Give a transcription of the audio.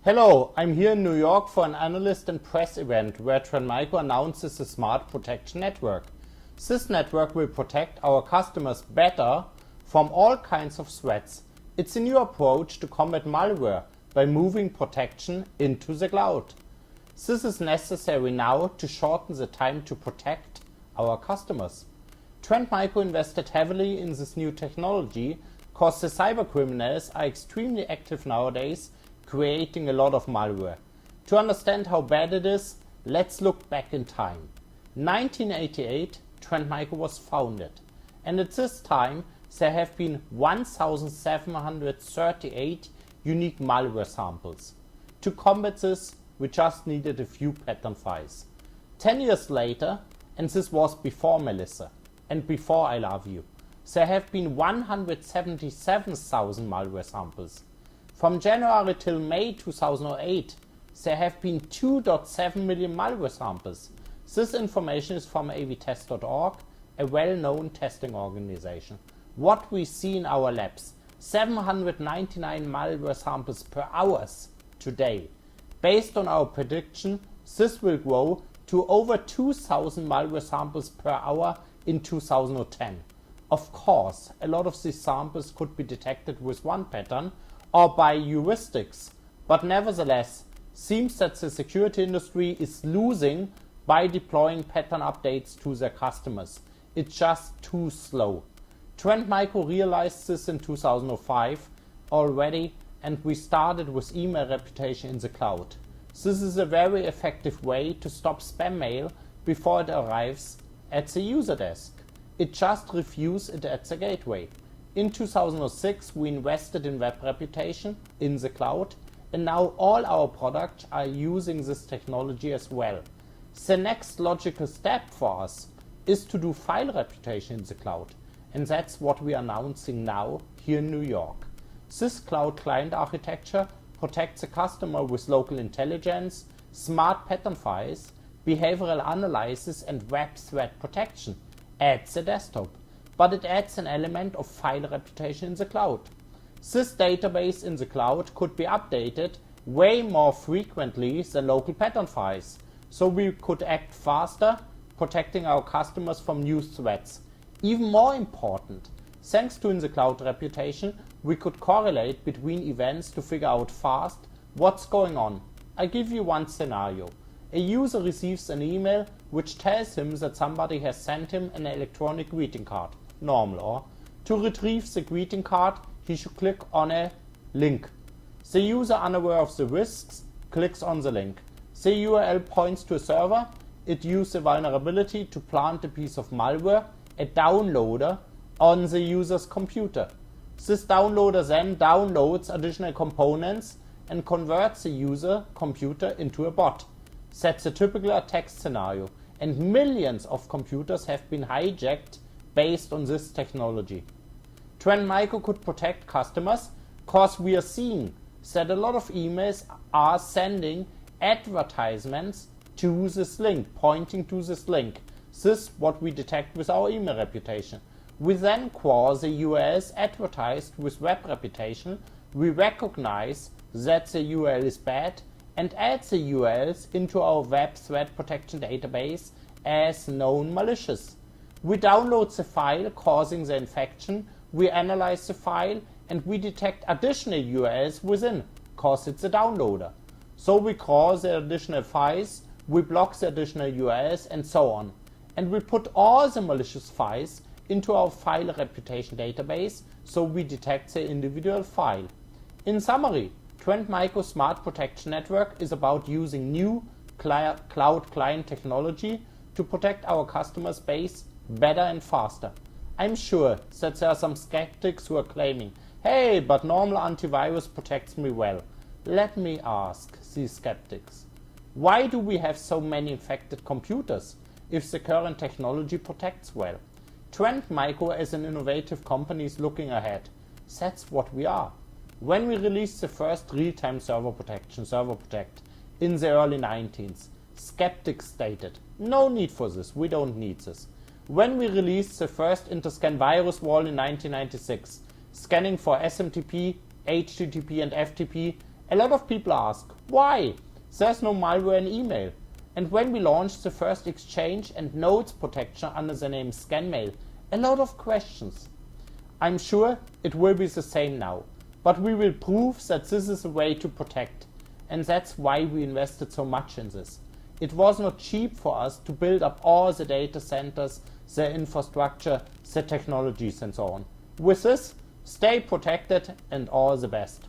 Hello, I'm here in New York for an analyst and press event where Trend Micro announces a smart protection network. This network will protect our customers better from all kinds of threats. It's a new approach to combat malware by moving protection into the cloud. This is necessary now to shorten the time to protect our customers. Trend Micro invested heavily in this new technology because the cybercriminals are extremely active nowadays, creating a lot of malware. To understand how bad it is, let's look back in time. 1988, Trend Micro was founded, and at this time there have been 1,738 unique malware samples. To combat this, we just needed a few pattern files. 10 years later, and this was before Melissa and before I Love You, there have been 177,000 malware samples. From January till May 2008, there have been 2.7 million malware samples. This information is from avtest.org, a well-known testing organization. What we see in our labs, 799 malware samples per hour today. Based on our prediction, this will grow to over 2,000 malware samples per hour in 2010. Of course, a lot of these samples could be detected with one pattern or by heuristics, but nevertheless, seems that the security industry is losing by deploying pattern updates to their customers. It's just too slow. Trend Micro realized this in 2005 already, and we started with email reputation in the cloud. This is a very effective way to stop spam mail before it arrives at the user desk. It just refuses it at the gateway. In 2006, we invested in web reputation in the cloud, and now all our products are using this technology as well. The next logical step for us is to do file reputation in the cloud, and that's what we are announcing now here in New York. This cloud client architecture protects the customer with local intelligence, smart pattern files, behavioral analysis, and web threat protection at the desktop. But it adds an element of file reputation in the cloud. This database in the cloud could be updated way more frequently than local pattern files, so we could act faster, protecting our customers from new threats. Even more important, thanks to in the cloud reputation, we could correlate between events to figure out fast what's going on. I give you one scenario. A user receives an email which tells him that somebody has sent him an electronic greeting card. Normal, or to retrieve the greeting card, he should click on a link. The user, unaware of the risks, clicks on the link. The URL points to a server. It uses the vulnerability to plant a piece of malware, a downloader, on the user's computer. This downloader then downloads additional components and converts the user computer into a bot. That's a typical attack scenario, and millions of computers have been hijacked based on this technology. Trend Micro could protect customers because we are seeing that a lot of emails are sending advertisements to this link, pointing to this link. This is what we detect with our email reputation. We then call the URLs advertised with web reputation. We recognize that the URL is bad and add the URLs into our web threat protection database as known malicious. We download the file causing the infection, we analyze the file, and we detect additional URLs within, cause it's a downloader. So we crawl the additional files, we block the additional URLs, and so on. And we put all the malicious files into our file reputation database, so we detect the individual file. In summary, Trend Micro Smart Protection Network is about using new cloud client technology to protect our customers' base better and faster. I'm sure that there are some skeptics who are claiming, hey, but normal antivirus protects me well. Let me ask these skeptics, why do we have so many infected computers if the current technology protects well? Trend Micro as an innovative company is looking ahead. That's what we are. When we released the first real-time server protect, in the early 90s, skeptics stated, no need for this, we don't need this. When we released the first Interscan virus wall in 1996, scanning for SMTP, HTTP and FTP, A lot of people ask, why? There's no malware in email. And when we launched the first exchange and nodes protection under the name ScanMail, a lot of questions. I'm sure it will be the same now, but we will prove that this is a way to protect, and that's why we invested so much in this. It was not cheap for us to build up all the data centers, the infrastructure, the technologies and so on. With this, stay protected and all the best.